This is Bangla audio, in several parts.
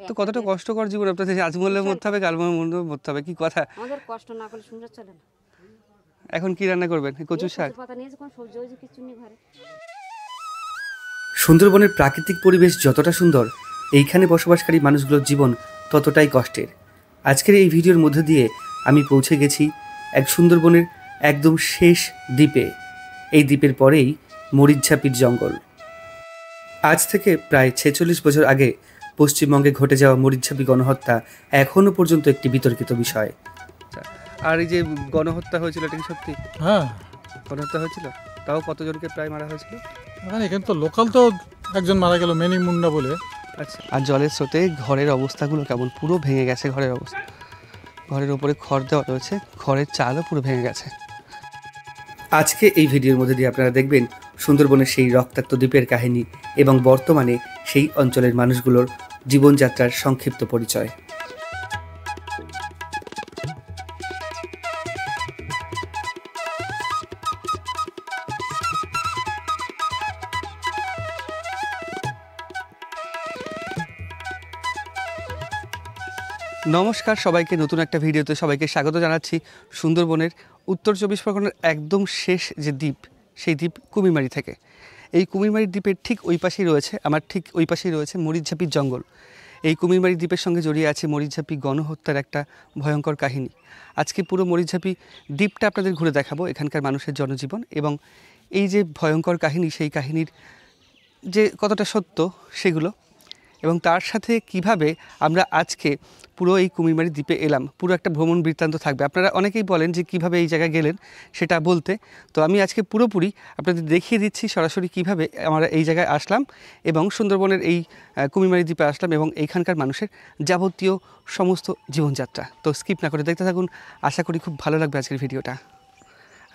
তো কতটা কষ্টকর জীবন আপনাদের, আজ মরলে মরতে হবে, কাল মরলে মরতে হবে, কি কথা। আমাদের কষ্ট না করলে সংসার চলে না। এখন কি রান্না করবেন? কচুর শাক, পাতা নিয়েছে, কোন সবজি ওই কিছু নেই ঘরে। সুন্দরবনের প্রাকৃতিক পরিবেশ যতটা সুন্দর, এইখানে বসবাসকারী মানুষগুলোর জীবন ততটাই কষ্টের। আজকের এই ভিডিওর মধ্যে দিয়ে আমি পৌঁছে গেছি এক সুন্দরবনের একদম শেষ দ্বীপে। এই দ্বীপের পরেই মরিচঝাপির জঙ্গল। আজ থেকে প্রায় 46 বছর আগে পশ্চিমবঙ্গে ঘটে যাওয়া মরিচঝাপি গণহত্যা এখনও পর্যন্ত একটি বিতর্কিত বিষয়। আর এই যে গণহত্যা হয়েছিল, এটা কি সত্যি? হ্যাঁ, গণহত্যা হয়েছিল, তাও কতজনকে প্রায় মারা হয়েছিল? এখানে তো লোকাল তো একজন মারা গেল, মেনি মুন্ডা বলে। আচ্ছা, আর জলের স্রোতে ঘরের অবস্থাগুলো কেমন, পুরো ভেঙে গেছে ঘরের অবস্থা। ঘরের ওপরে খড় দেওয়া রয়েছে, খড়ের চালও পুরো ভেঙে গেছে। আজকে এই ভিডিওর মধ্যে দিয়ে আপনারা দেখবেন সুন্দরবনের সেই রক্তাক্ত দ্বীপের কাহিনী এবং বর্তমানে সেই অঞ্চলের মানুষগুলোর জীবনযাত্রার সংক্ষিপ্ত পরিচয়। নমস্কার সবাইকে, নতুন একটা ভিডিওতে সবাইকে স্বাগত জানাচ্ছি। সুন্দরবনের উত্তর 24 পরগনার একদম শেষ যে দ্বীপ, সেই দ্বীপ কুমিরমারি থেকে। এই কুমিরমারি দ্বীপের ঠিক ওই পাশেই রয়েছে, আমার ঠিক ওই পাশেই রয়েছে মরিচঝাপির জঙ্গল। এই কুমিরমারি দ্বীপের সঙ্গে জড়িয়ে আছে মরিচঝাপি গণহত্যার একটা ভয়ঙ্কর কাহিনী। আজকে পুরো মরিচঝাপি দ্বীপটা আপনাদের ঘুরে দেখাবো, এখানকার মানুষের জনজীবন এবং এই যে ভয়ঙ্কর কাহিনী, সেই কাহিনীর যে কতটা সত্য সেগুলো, এবং তার সাথে কিভাবে আমরা আজকে পুরো এই কুমিরমারি দ্বীপে এলাম, পুরো একটা ভ্রমণ বৃত্তান্ত থাকবে। আপনারা অনেকেই বলেন যে কিভাবে এই জায়গায় গেলেন সেটা বলতে, তো আমি আজকে পুরোপুরি আপনাদের দেখিয়ে দিচ্ছি সরাসরি কিভাবে আমরা এই জায়গায় আসলাম এবং সুন্দরবনের এই কুমিরমারি দ্বীপে আসলাম এবং এইখানকার মানুষের যাবতীয় সমস্ত জীবনযাত্রা। তো স্কিপ না করে দেখতে থাকুন, আশা করি খুব ভালো লাগবে আজকের ভিডিওটা।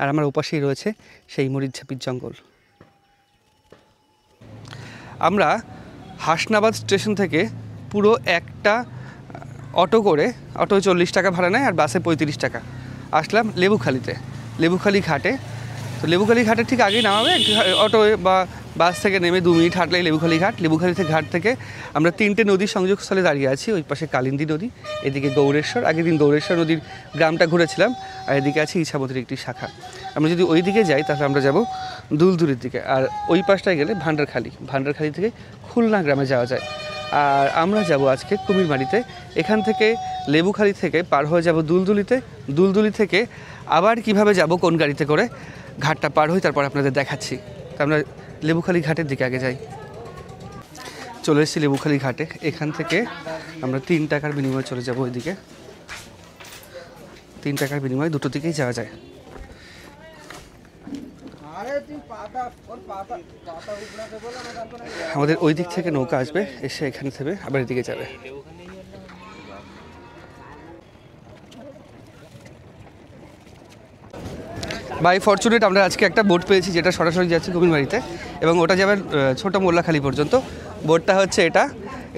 আর আমার ওপাশেই রয়েছে সেই মরিচঝাপির জঙ্গল। আমরা হাসনাবাদ স্টেশন থেকে পুরো একটা অটো করে, অটোয় 40 টাকা ভাড়া নেয় আর বাসে 35 টাকা, আসলাম লেবুখালিতে, লেবুখালি ঘাটে। তো লেবুখালি ঘাটের ঠিক আগেই নামাবে, অটোয় বা বাস থেকে নেমে 2 মিনিট হাঁটলেই লেবুখালি ঘাট। লেবুখালি ঘাট থেকে আমরা 3টে নদীর সংযোগস্থলে দাঁড়িয়ে আছি। ওই পাশে কালিন্দী নদী, এদিকে গৌরেশ্বর, আগের দিন গৌরেশ্বর নদীর গ্রামটা ঘুরেছিলাম, আর এদিকে আছে ইছামতির একটি শাখা। আমরা যদি ওই দিকে যাই তাহলে আমরা যাব দুলদুলির দিকে, আর ওই পাশটায় গেলে ভান্ডারখালি, ভান্ডারখালি থেকে খুলনা গ্রামে যাওয়া যায়। আর আমরা যাব আজকে কুমিরমারিতে। এখান থেকে লেবুখালি থেকে পার হয়ে যাব দুলদুলিতে, দুলদুলি থেকে আবার কিভাবে যাব, কোন গাড়িতে করে ঘাটটা পার হই তারপর আপনাদের দেখাচ্ছি। তো আমরা লেবুখালি ঘাটের দিকে আগে যাই। চলে এসেছি লেবুখালি ঘাটে, এখান থেকে আমরা 3 টাকার বিনিময়ে চলে যাব ওইদিকে। 3 টাকার বিনিময়ে দুটো দিকেই যাওয়া যায়। আমাদের ওই দিক থেকে নৌকা আসবে, এসে এখানে থেমে আবার এদিকে যাবে। বাই ফরচুনেট আমরা আজকে একটা বোট পেয়েছি যেটা সরাসরি যাচ্ছে কুমিরমারিতে, এবং ওটা যাবে ছোট মোল্লাখালি পর্যন্ত। বোটটা হচ্ছে এটা,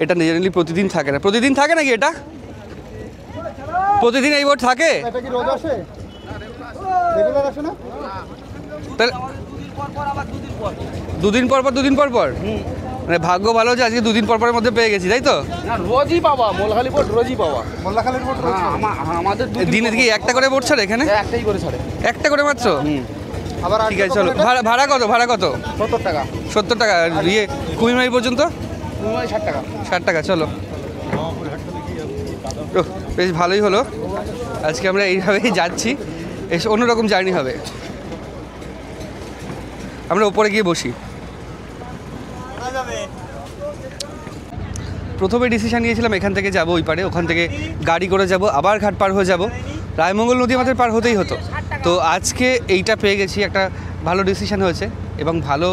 এটা জেনারেলি প্রতিদিন থাকে না। প্রতিদিন থাকে নাকি এটা? প্রতিদিন এই বোট থাকে? তাহলে 2 দিন পর পর, 2 দিন পর পর, মানে ভাগ্য ভালো যে আজকে 2 দিন পর পরের মধ্যে পেয়ে গেছি, তাই তো? না, রোজই পাওয়া মোল্লাখালী বোট, রোজই পাওয়া মোল্লাখালীর বোট। আমাদের দিনে কি একটা করে বোট ছাড়ে এখানে? একটাই করে ছাড়ে, একটা করে মাত্র? আবার ঠিক আছে, চলো। ভাড়া কত? ভাড়া কত? 70 টাকা। 70 টাকা। ইয়ে কুমিরমারি পর্যন্ত 60 টাকা। 60 টাকা। চলো, বেশ ভালোই হলো, আজকে আমরা এইভাবেই যাচ্ছি, এসে অন্যরকম জার্নি হবে। আমরা ওপরে গিয়ে বসি। প্রথমে ডিসিশন নিয়েছিলাম এখান থেকে যাব ওই পারে, ওখান থেকে গাড়ি করে যাব, আবার ঘাট পার হয়ে যাব, রায়মঙ্গল নদী আমাদের পার হতেই হতো। তো আজকে এইটা পেয়ে গেছি, একটা ভালো ডিসিশন হয়েছে এবং ভালো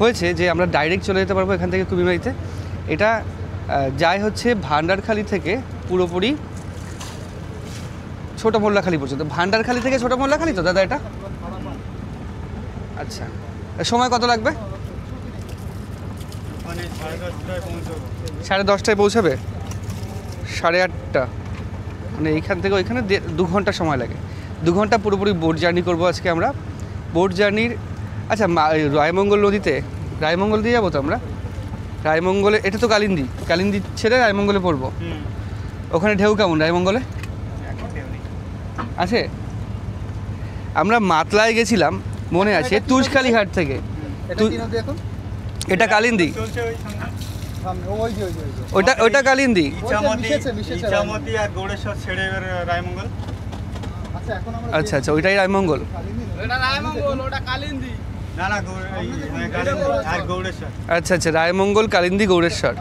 হয়েছে যে আমরা ডাইরেক্ট চলে যেতে পারবো এখান থেকে কুমিরমারিতে। এটা যায় হচ্ছে ভান্ডারখালি থেকে পুরোপুরি ছোট মোল্লাখালি পর্যন্ত। ভান্ডারখালি থেকে ছোট মোল্লাখালি তো দাদা এটা? আচ্ছা, সময় কত লাগবে? 10:30টায় পৌঁছাবে? 8:30, মানে এইখান থেকে ওইখানে 2 ঘন্টা সময় লাগে। 2 ঘন্টা পুরোপুরি বোট জার্নি করবো আজকে আমরা। বোট জার্নির, আচ্ছা রায়মঙ্গল নদীতে, রায়মঙ্গল দিয়ে যাবো তো আমরা? রায়মঙ্গলে, এটা তো কালিন্দী, কালিন্দী ছেড়ে রায়মঙ্গলে পড়বো। ওখানে ঢেউ কেমন রায়মঙ্গলে আছে? আমরা মাতলায় গেছিলাম মনে আছে, তুষখালি ঘাট থেকে। এটা কালিন্দী, ওটা কালিন্দী। আচ্ছা আচ্ছা, ওইটাই রায়মঙ্গল। আচ্ছা আচ্ছা, রায়মঙ্গল, কালিন্দী, গৌড়েশ্বর।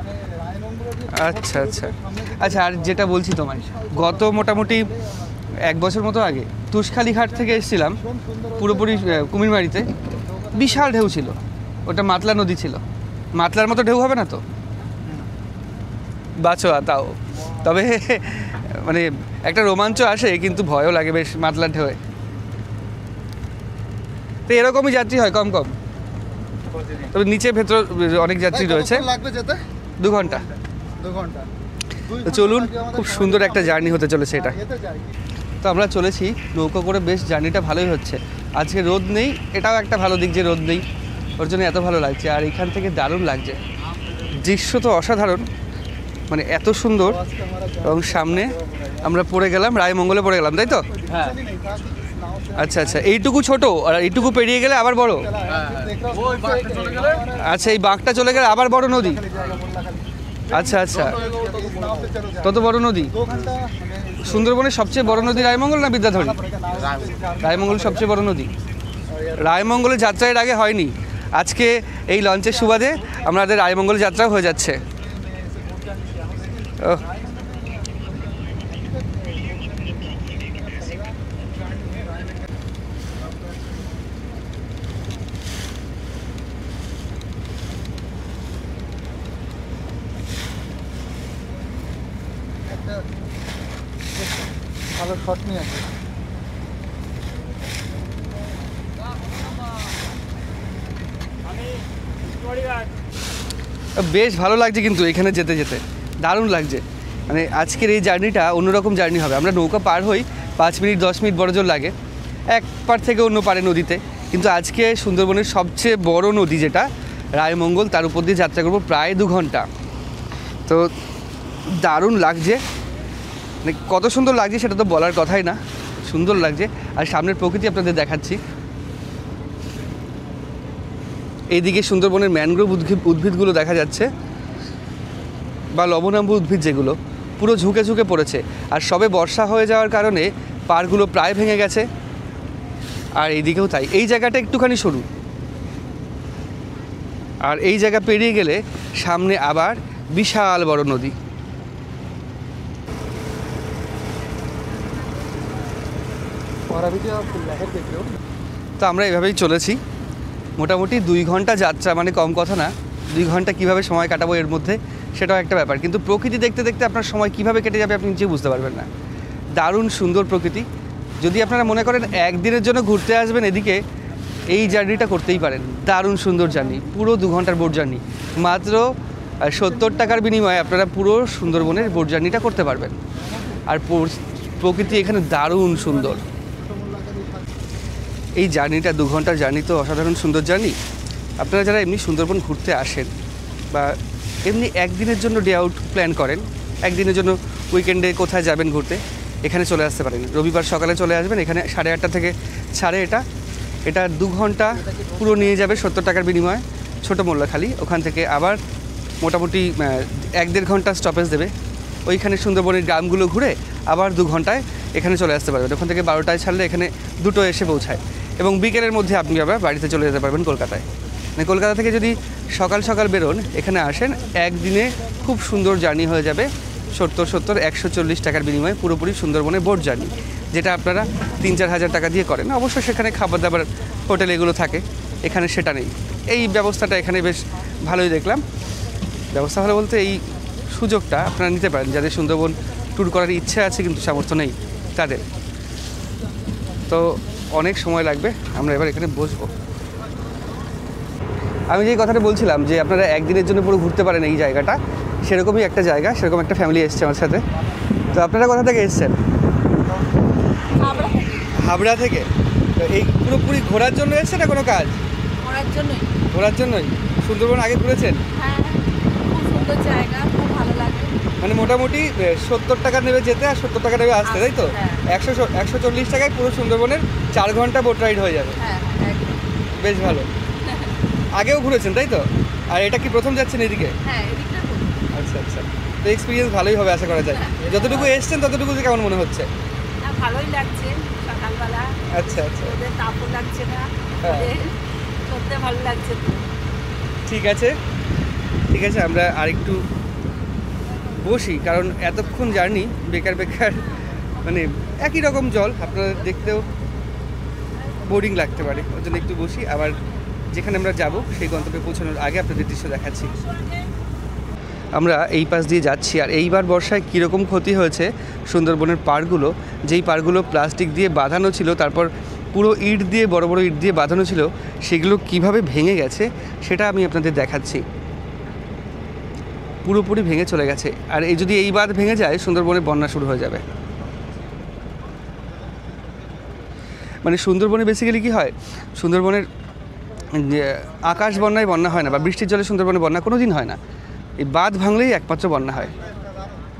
আচ্ছা আচ্ছা আচ্ছা। আর যেটা বলছি তোমায়, গত মোটামুটি 1 বছর মতো আগে তুষখালি ঘাট থেকে এসেছিলাম পুরোপুরি কুমিরমারিতে, বিশাল ঢেউ ছিল। ওটা মাতলা নদী ছিল। মাতলার মতো ঢেউ হবে না তো? বাঁচোয়া তাও, তবে মানে একটা রোমাঞ্চ আসে, কিন্তু ভয়ও লাগে বেশ মাতলার ঢেউয়ে। তো এরকমই যাত্রী হয় কম কম, তবে নিচে ভেতর অনেক যাত্রী রয়েছে। 2 ঘন্টা। তো চলুন, খুব সুন্দর একটা জার্নি হতে চলেছে এটা। তো আমরা চলেছি নৌকো করে, বেশ জার্নিটা ভালোই হচ্ছে। আজকে রোদ নেই, এটাও একটা ভালো দিক যে রোদ নেই, ওর জন্য এত ভালো লাগছে। আর এখান থেকে দারুণ লাগছে, দৃশ্য তো অসাধারণ, মানে এত সুন্দর। এবং সামনে আমরা পড়ে গেলাম, রায়মঙ্গলে পড়ে গেলাম, তাই তো? হ্যাঁ। আচ্ছা আচ্ছা, এইটুকু ছোট আর এইটুকু পেরিয়ে গেলে আবার বড়। আচ্ছা, এই বাঁকটা চলে গেলে আবার বড় নদী। আচ্ছা আচ্ছা, তত বড় নদী। সুন্দরবনের সবচেয়ে বড় নদী রায়মঙ্গল না বিদ্যাধরী? রায়মঙ্গল সবচেয়ে বড় নদী। রায়মঙ্গলের যাত্রা এর আগে হয়নি, আজকে এই লঞ্চের সুবাদে আমাদের রায়মঙ্গল যাত্রাও হয়ে যাচ্ছে। ভালো শট নিয়ে আছে। বেশ ভালো লাগছে কিন্তু এখানে যেতে যেতে, দারুণ লাগছে। মানে আজকের এই জার্নিটা অন্যরকম জার্নি হবে। আমরা নৌকা পার হই 5 মিনিট 10 মিনিট বড় জোর লাগে এক পার থেকে অন্য পারে নদীতে, কিন্তু আজকে সুন্দরবনের সবচেয়ে বড় নদী যেটা রায়মঙ্গল, তার উপর দিয়ে যাত্রা করবো প্রায় 2 ঘন্টা। তো দারুণ লাগছে, মানে কত সুন্দর লাগছে সেটা তো বলার কথাই না, সুন্দর লাগছে। আর সামনের প্রকৃতি আপনাদের দেখাচ্ছি। এইদিকে সুন্দরবনের ম্যানগ্রোভ উদ্ভিদগুলো দেখা যাচ্ছে, বা লবণাম্বু উদ্ভিদ যেগুলো পুরো ঝুঁকে ঝুঁকে পড়েছে। আর সবে বর্ষা হয়ে যাওয়ার কারণে পাড়গুলো প্রায় ভেঙে গেছে। আর এইদিকেও তাই, এই জায়গাটা একটুখানি সরু, আর এই জায়গা পেরিয়ে গেলে সামনে আবার বিশাল বড় নদী। তো আমরা এভাবেই চলেছি মোটামুটি 2 ঘন্টা যাত্রা, মানে কম কথা না। 2 ঘন্টা কীভাবে সময় কাটাবো এর মধ্যে সেটাও একটা ব্যাপার, কিন্তু প্রকৃতি দেখতে দেখতে আপনার সময় কীভাবে কেটে যাবে আপনি নিজেও বুঝতে পারবেন না। দারুণ সুন্দর প্রকৃতি। যদি আপনারা মনে করেন একদিনের জন্য ঘুরতে আসবেন এদিকে, এই জার্নিটা করতেই পারেন। দারুণ সুন্দর জার্নি, পুরো 2 ঘন্টার বোট জার্নি। মাত্র 70 টাকার বিনিময়ে আপনারা পুরো সুন্দরবনের বোট জার্নিটা করতে পারবেন। আর প্রকৃতি এখানে দারুণ সুন্দর। এই জার্নিটা 2 ঘন্টার জার্নি তো অসাধারণ সুন্দর জার্নি। আপনারা যারা এমনি সুন্দরবন ঘুরতে আসেন বা এমনি একদিনের জন্য ডে আউট প্ল্যান করেন, একদিনের জন্য উইকেন্ডে কোথায় যাবেন ঘুরতে, এখানে চলে আসতে পারেন। রবিবার সকালে চলে আসবেন, এখানে 8:30 থেকে ছাড়ে এটা 2 ঘন্টা পুরো নিয়ে যাবে 70 টাকার বিনিময়ে ছোটো মোল্লাখালী। ওখান থেকে আবার মোটামুটি 1-1.5 ঘন্টা স্টপেজ দেবে। ওইখানে সুন্দরবনের গ্রামগুলো ঘুরে আবার 2 ঘন্টায় এখানে চলে আসতে পারবেন। ওখান থেকে 12টায় ছাড়লে এখানে 2টো এসে পৌঁছায়, এবং বিকেলের মধ্যে আপনি আবার বাড়িতে চলে যেতে পারবেন কলকাতায়। মানে কলকাতা থেকে যদি সকাল সকাল বেরোন, এখানে আসেন, একদিনে খুব সুন্দর জার্নি হয়ে যাবে। 140 টাকার বিনিময়ে পুরোপুরি সুন্দরবনে বোট জার্নি, যেটা আপনারা 3-4 হাজার টাকা দিয়ে করেন। অবশ্য সেখানে খাবার দাবার হোটেল এগুলো থাকে, এখানে সেটা নেই। এই ব্যবস্থাটা এখানে বেশ ভালোই দেখলাম। ব্যবস্থা ভালো বলতে এই সুযোগটা আপনারা নিতে পারেন যাদের সুন্দরবন ট্যুর করার ইচ্ছে আছে কিন্তু সামর্থ্য নেই তাদের। তো অনেক সময় লাগবে, আমরা এবার এখানে বসবো। আমি যেই কথাটা বলছিলাম যে আপনারা একদিনের জন্য পুরো ঘুরতে পারেন এই জায়গাটা, সেরকমই একটা জায়গা, সেরকম একটা ফ্যামিলি এসছে আমার সাথে। তো আপনারা কোথা থেকে এসছেন? হাবড়া থেকে। তো এই পুরোপুরি ঘোরার জন্য এসছে না কোনো কাজ? ঘোরার জন্যই। ঘোরার জন্যই। সুন্দরবন আগে ঘুরেছেন? হ্যাঁ। সুন্দর জায়গা, খুব ভালো লাগে। মানে মোটামুটি 70 টাকা নেবে যেতে আর 70 টাকা নেবে আসতে, তাই তো? হ্যাঁ। 140 টাকায় পুরো সুন্দরবনের 4 ঘন্টা বোট রাইড হয়ে যাবে। হ্যাঁ, একদম। বেশ ভালো। আগেও ঘুরেছেন তাই তো? আর এটা কি প্রথম যাচ্ছেন এদিকে? হ্যাঁ, এদিকটা খুব আচ্ছা আচ্ছা, তো এক্সপিরিয়েন্স ভালোই হবে আশা করা যায়। যতটুকু এসছেন ততটুকু কেমন মনে হচ্ছে? ভালোই লাগছে সকালবেলা। আচ্ছা আচ্ছা, ওদের তাপও লাগছে না, হ্যাঁ। করতে ভালো লাগছে তো। ঠিক আছে ঠিক আছে, আমরা আরেকটু বসি, কারণ এতক্ষণ জার্নি বেকার বেকার, মানে একই রকম জল, আপনাদের দেখতেও বোরিং লাগতে পারে, ওই জন্য একটু বসি। আবার যেখানে আমরা যাব সেই গন্তব্যে পৌঁছানোর আগে আপনাদের দৃশ্য দেখাচ্ছি। আমরা এই পাশ দিয়ে যাচ্ছি, আর এইবার বর্ষায় কীরকম ক্ষতি হয়েছে সুন্দরবনের পাড়গুলো, যেই পাড়গুলো প্লাস্টিক দিয়ে বাঁধানো ছিল, তারপর পুরো ইট দিয়ে বড় বড় ইট দিয়ে বাঁধানো ছিল, সেগুলো কিভাবে ভেঙে গেছে সেটা আমি আপনাদের দেখাচ্ছি। পুরোপুরি ভেঙে চলে গেছে, আর এই যদি এই বাঁধ ভেঙে যায় সুন্দরবনে বন্যা শুরু হয়ে যাবে। মানে সুন্দরবনে বেসিক্যালি কী হয়, সুন্দরবনের আকাশ বন্যায় বন্যা হয় না, বা বৃষ্টির জলে সুন্দরবনে বন্যা কোনো দিন হয় না, এই বাঁধ ভাঙলেই একমাত্র বন্যা হয়।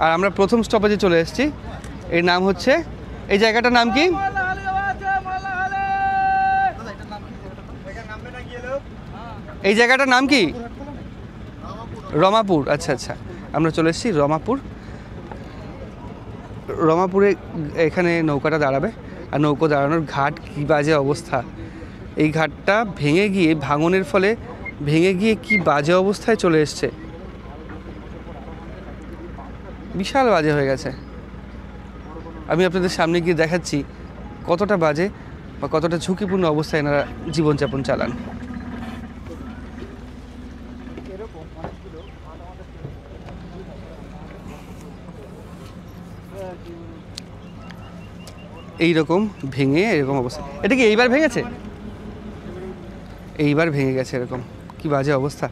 আর আমরা প্রথম স্টপেজে চলে এসেছি, এর নাম হচ্ছে, এই জায়গাটার নাম কি? এই জায়গাটার নাম কি? রমাপুর। আচ্ছা আচ্ছা, আমরা চলে এসেছি রমাপুর। রমাপুরে এখানে নৌকাটা দাঁড়াবে, আর নৌকো দাঁড়ানোর ঘাট কী বাজে অবস্থা। এই ঘাটটা ভেঙে গিয়ে, ভাঙনের ফলে ভেঙে গিয়ে কি বাজে অবস্থায় চলে এসছে, বিশাল বাজে হয়ে গেছে। আমি আপনাদের সামনে গিয়ে দেখাচ্ছি কতটা বাজে বা কতটা ঝুঁকিপূর্ণ অবস্থায় এনারা জীবনযাপন চালান। এইরকম ভেঙে এরকম অবস্থা। এটা কি এইবার ভেঙেছে? এইবার ভেঙে গেছে, এরকম কি বাজে অবস্থা।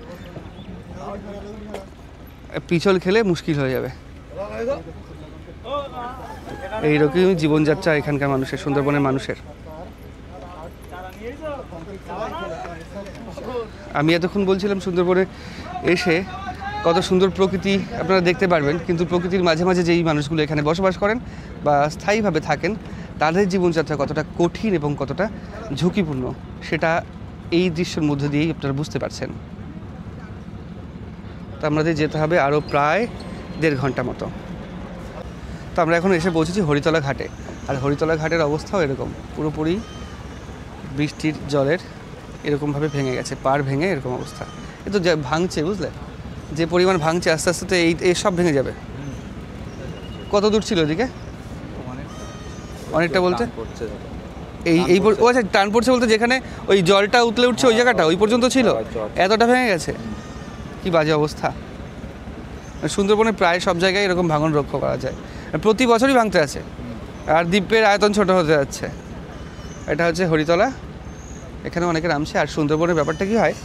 পিছল খেলে মুশকিল হয়ে যাবে। এইরকমই জীবনযাত্রা এখানকার মানুষের, সুন্দরবনের মানুষের। আমি এতক্ষণ বলছিলাম সুন্দরবনে এসে কত সুন্দর প্রকৃতি আপনারা দেখতে পারবেন, কিন্তু প্রকৃতির মাঝে মাঝে যেই মানুষগুলো এখানে বসবাস করেন বা স্থায়ীভাবে থাকেন, তাদের জীবনযাত্রা কতটা কঠিন এবং কতটা ঝুঁকিপূর্ণ সেটা এই দৃশ্যের মধ্যে দিয়েই আপনারা বুঝতে পারছেন। তো আমাদের যেতে হবে আরও প্রায় 1.5 ঘন্টা মতো। তো আমরা এখন এসে পৌঁছেছি হরিতলা ঘাটে, আর হরিতলা ঘাটের অবস্থাও এরকম, পুরোপুরি বৃষ্টির জলের এরকমভাবে ভেঙে গেছে, পাড় ভেঙে এরকম অবস্থা। এ তো ভাঙছে, বুঝলে, যে পরিমাণ ভাঙছে আস্তে আস্তে তো এই সব ভেঙে যাবে। কত দূর ছিল এদিকে? অনেকটা বলতে এই ও আচ্ছা, টান পড়ছে বলতে যেখানে ওই জলটা উতলে উঠছে ওই জায়গাটা, ওই পর্যন্ত ছিল, এতটা ভেঙে গেছে, কি বাজে অবস্থা। সুন্দরবনের প্রায় সব জায়গায় এরকম ভাঙন লক্ষ্য করা যায়, প্রতি বছরই ভাঙতে আছে, আর দ্বীপের আয়তন ছোট হতে যাচ্ছে। এটা হচ্ছে হরিতলা, এখানে অনেকে নামছে। আর সুন্দরবনের ব্যাপারটা কী হয়,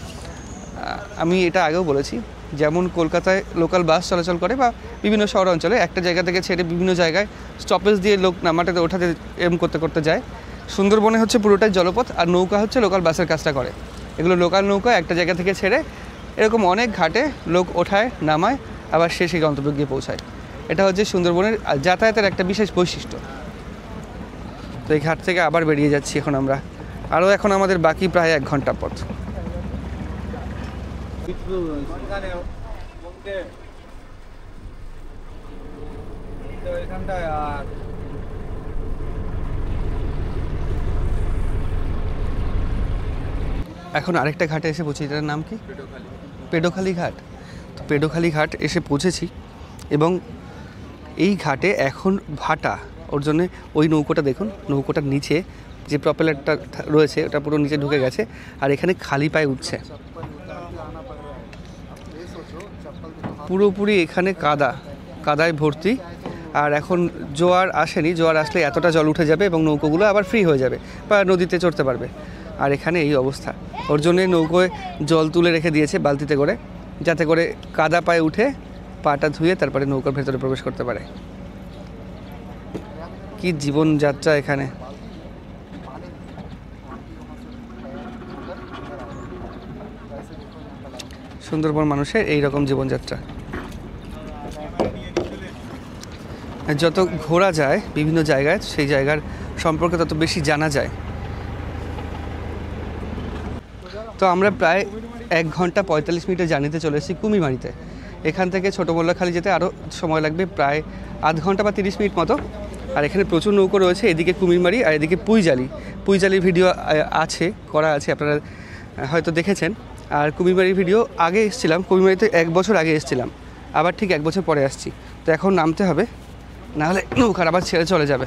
আমি এটা আগেও বলেছি, যেমন কলকাতায় লোকাল বাস চলাচল করে বা বিভিন্ন শহর অঞ্চলে একটা জায়গা থেকে ছেড়ে বিভিন্ন জায়গায় স্টপেজ দিয়ে লোক নামাতে ওঠাতে এম করতে করতে যায়, সুন্দরবনে হচ্ছে পুরোটাই জলপথ, আর নৌকা হচ্ছে লোকাল বাসের কাজটা করে। এগুলো লোকাল নৌকা একটা জায়গা থেকে ছেড়ে এরকম অনেক ঘাটে লোক ওঠায়, নামায়, আবার শেষে গন্তব্যে গিয়ে পৌঁছায়। এটা হচ্ছে সুন্দরবনের যাতায়াতের একটা বিশেষ বৈশিষ্ট্য। তো এই ঘাট থেকে আবার বেরিয়ে যাচ্ছি এখন আমরা, আরও এখন আমাদের বাকি প্রায় 1 ঘন্টা পথ। এখন আরেকটা ঘাটে এসে পৌঁছেছি, এটার নাম কি? পেডোখালি ঘাট। তো পেডোখালি ঘাট এসে পৌঁছেছি, এবং এই ঘাটে এখন ভাটা, ওর জন্যে ওই নৌকোটা দেখুন, নৌকোটার নিচে যে প্রপেলারটা রয়েছে ওটা পুরো নিচে ঢুকে গেছে, আর এখানে খালি পায়ে উঠছে, পুরোপুরি এখানে কাদায় ভর্তি। আর এখন জোয়ার আসেনি, জোয়ার আসলে এতটা জল উঠে যাবে এবং নৌকোগুলো আবার ফ্রি হয়ে যাবে বা নদীতে চড়তে পারবে। আর এখানে এই অবস্থা, ওর জন্যে নৌকোয় জল তুলে রেখে দিয়েছে বালতিতে করে, যাতে করে কাদা পায়ে উঠে পাটা ধুয়ে তারপরে নৌকার ভেতরে প্রবেশ করতে পারে। কি জীবনযাত্রা এখানে! সুন্দরবন মানুষের এই রকম জীবনযাত্রা। যত ঘোরা যায় বিভিন্ন জায়গায় সেই জায়গার সম্পর্কে তত বেশি জানা যায়। তো আমরা প্রায় 1 ঘন্টা 45 মিনিটে জার্নিতে চলে এসেছি কুমিরমারিতে। এখান থেকে ছোটো মোল্লাখালী যেতে আরও সময় লাগবে প্রায় আধ ঘন্টা বা 30 মিনিট মতো। আর এখানে প্রচুর নৌকো রয়েছে, এদিকে কুমিরমারি আর এদিকে পুইজালির ভিডিও করা আছে, আপনারা হয়তো দেখেছেন। আর কুমিরমারির ভিডিও আগে এসেছিলাম, কুমিরমারিতে 1 বছর আগে এসেছিলাম, আবার ঠিক 1 বছর পরে আসছি। তো এখন নামতে হবে, নাহলে নৌকার আবার ছেড়ে চলে যাবে।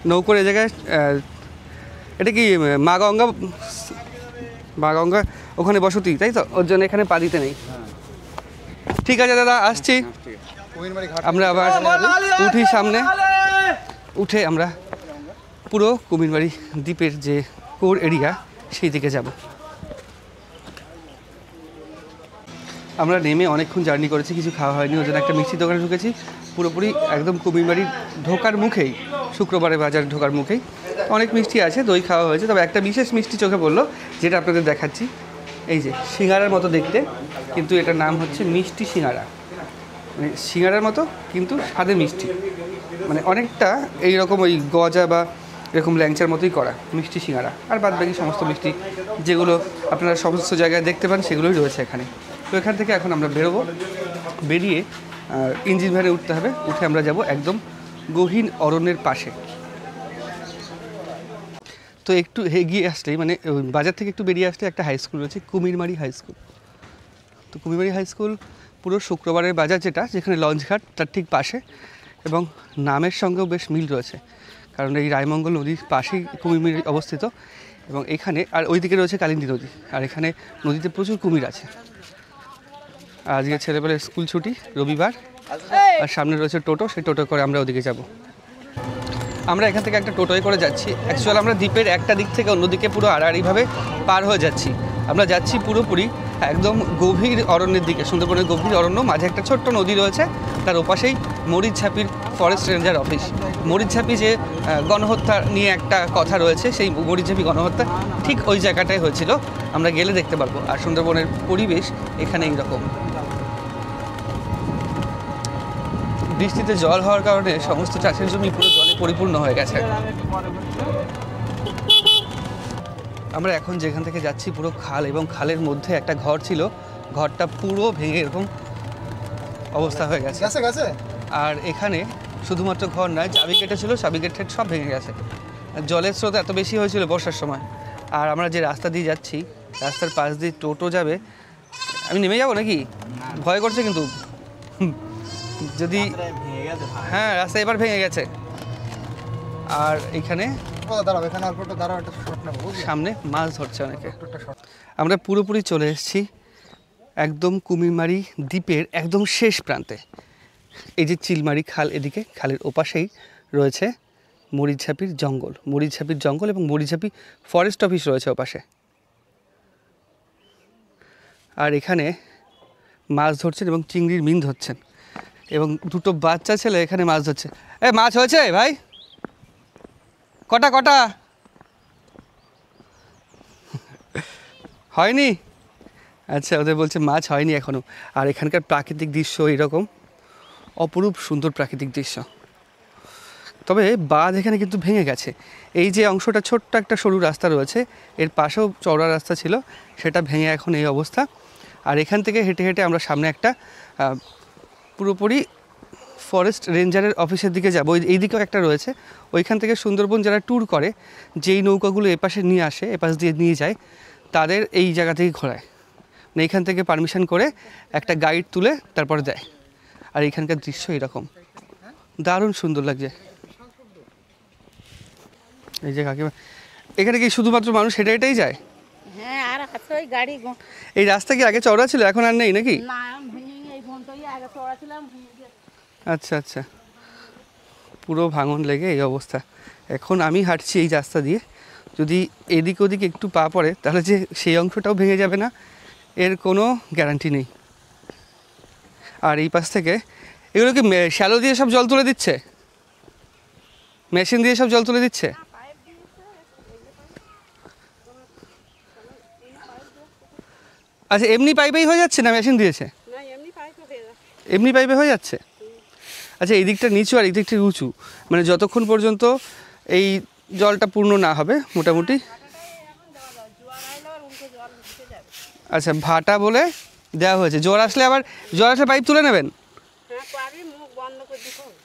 নৌকোর এই জায়গায় এটা কি মা গঙ্গা ওখানে বসতি, তাই তো? ওর জন্য এখানে পা দিতে নেই। ঠিক আছে দাদা, আসছি। আমরা আবার উঠি, সামনে উঠে আমরা পুরো কুমিরমারি দ্বীপের যে কোর এরিয়া সেই দিকে যাব। আমরা নেমে অনেকক্ষণ জার্নি করেছি, কিছু খাওয়া হয়নি, ওই জন্য একটা মিষ্টি দোকানে ঢুকেছি। পুরোপুরি একদম কুমিরমারি ঢোকার মুখেই, শুক্রবারে বাজার ঢোকার মুখেই অনেক মিষ্টি আছে, দই খাওয়া হয়েছে। তবে একটা বিশেষ মিষ্টি চোখে পড়লো, যেটা আপনাদের দেখাচ্ছি। এই যে সিঙ্গারার মতো দেখতে, কিন্তু এটার নাম হচ্ছে মিষ্টি সিঙ্গারা। মানে সিঙ্গারার মতো কিন্তু স্বাদে মিষ্টি, মানে অনেকটা এইরকম ওই গজা বা এরকম ল্যাংচার মতোই করা মিষ্টি সিঙ্গারা। আর বাদ বাকি সমস্ত মিষ্টি যেগুলো আপনারা সমস্ত জায়গায় দেখতে পান সেগুলোই রয়েছে এখানে। তো এখান থেকে এখন আমরা বেরোবো, বেরিয়ে ইঞ্জিন ভ্যানে উঠতে হবে। উঠে আমরা যাব একদম গহীন অরণ্যের পাশে। তো একটু এগিয়ে আসলেই, মানে বাজার থেকে একটু বেরিয়ে আসলে একটা হাই স্কুল রয়েছে, কুমিরমারি হাই স্কুল। তো কুমিরমারি হাই স্কুল পুরো শুক্রবারের বাজার যেখানে লঞ্চঘাট, তার ঠিক পাশে, এবং নামের সঙ্গেও বেশ মিল রয়েছে, কারণ এই রায়মঙ্গল নদীর পাশেই কুমিরমারি অবস্থিত। এবং এখানে আর ওইদিকে রয়েছে কালিন্দী নদী, আর এখানে নদীতে প্রচুর কুমির আছে। আজকে ছেলেবেলার স্কুল ছুটি, রবিবার, আর সামনে রয়েছে টোটো, সেই টোটো করে আমরা ওদিকে যাব। আমরা এখান থেকে একটা টোটোয় করে যাচ্ছি। অ্যাকচুয়ালি আমরা দ্বীপের একটা দিক থেকে অন্যদিকে পুরো আড়াআড়িভাবে পার হয়ে যাচ্ছি। আমরা যাচ্ছি পুরোপুরি একদম গভীর অরণ্যের দিকে, সুন্দরবনের গভীর অরণ্য, মাঝে একটা ছোট্ট নদী রয়েছে, তার ওপাশেই মরিচঝাপির ফরেস্ট রেঞ্জার অফিস। মরিচঝাপি যে গণহত্যা নিয়ে একটা কথা রয়েছে, সেই মরিচঝাপি গণহত্যা ঠিক ওই জায়গাটায় হয়েছিল, আমরা গেলে দেখতে পারবো। আর সুন্দরবনের পরিবেশ এখানে এইরকম। বৃষ্টিতে জল হওয়ার কারণে সমস্ত চাষের জমি পুরো জলে পরিপূর্ণ হয়ে গেছে। আমরা এখন যেখান থেকে যাচ্ছি পুরো খাল, এবং খালের মধ্যে একটা ঘর ছিল, ঘরটা পুরো ভেঙে এরকম অবস্থা হয়ে গেছে। আর এখানে শুধুমাত্র ঘর নয়, চাবি গেটে ছিল, চাবি গেট সব ভেঙে গেছে। জলের স্রোত এত বেশি হয়েছিল বর্ষার সময়। আর আমরা যে রাস্তা দিয়ে যাচ্ছি, রাস্তার পাশ দিয়ে টোটো যাবে। আমি নেমে যাবো নাকি? ভয় করছে কিন্তু, যদি হ্যাঁ রাস্তা এবার ভেঙে গেছে। আর এখানে সামনে মাছ ধরছে অনেকে। আমরা পুরোপুরি চলে এসেছি একদম কুমিরমারি দ্বীপের একদম শেষ প্রান্তে। এই যে চিলমারি খাল, এদিকে খালের ওপাশেই রয়েছে মরিচঝাপির জঙ্গল, এবং মরিচঝাপি ফরেস্ট অফিস রয়েছে ওপাশে। আর এখানে মাছ ধরছেন এবং চিংড়ির মিন ধরছেন, এবং দুটো বাচ্চা ছেলে এখানে মাছ ধরছে। মাছ হয়েছে ভাই? কটা হয়নি? আচ্ছা, ওদের বলছে মাছ হয়নি এখনও। আর এখানকার প্রাকৃতিক দৃশ্য এরকম অপরূপ সুন্দর প্রাকৃতিক দৃশ্য। তবে বাঁধ এখানে কিন্তু ভেঙে গেছে। এই যে অংশটা ছোট্ট একটা সরু রাস্তা রয়েছে, এর পাশেও চওড়া রাস্তা ছিল, সেটা ভেঙে এখন এই অবস্থা। আর এখান থেকে হেঁটে হেঁটে আমরা সামনে একটা পুরোপুরি ফরেস্ট রেঞ্জারের অফিসের দিকে যাব। এই দিকেও একটা রয়েছে, ওইখান থেকে সুন্দরবন যারা ট্যুর করে, যেই নৌকাগুলো এপাশে নিয়ে আসে, এপাশ দিয়ে নিয়ে যায়, তাদের এই জায়গা থেকে ঘোরায়। মানে এইখান থেকে পারমিশন করে একটা গাইড তুলে তারপরে দেয়। আর এইখানকার দৃশ্য এরকম দারুণ সুন্দর লাগছে। এই যে কাকিমা, এখানে কি শুধুমাত্র মানুষ হেঁটে হেঁটেই যায়? হ্যাঁ, আর আছে ওই গাড়ি। এই রাস্তা কি আগে চওড়া ছিল, এখন আর নেই নাকি? না, এই বন্ধই আগে চড়া ছিলাম। আচ্ছা আচ্ছা, পুরো ভাঙন লেগে এই অবস্থা। এখন আমি হাঁটছি এই রাস্তা দিয়ে, যদি এদিক ওদিক একটু পা পড়ে তাহলে যে সেই অংশটাও ভেঙে যাবে না এর কোনো গ্যারান্টি নেই। আর এই পাশ থেকে এগুলো কি শ্যালো দিয়ে সব জল তুলে দিচ্ছে? মেশিন দিয়ে সব জল তুলে দিচ্ছে? আচ্ছা, এমনি পাইপেই হয়ে যাচ্ছে না মেশিন দিয়েছে? না এমনি পাইপে হয়ে যাচ্ছে। এমনি পাইপে হয়ে যাচ্ছে। আচ্ছা, এই দিকটা নিচু আর এই দিকটা উঁচু, মানে যতক্ষণ পর্যন্ত এই জলটা পূর্ণ না হবে মোটামুটি। আচ্ছা, ভাটা বলে দেওয়া হয়েছে, জোয়ার আসলে পাইপ তুলে নেবেন? হ্যাঁ পারি, মুখ বন্ধ করে দিতে হবে।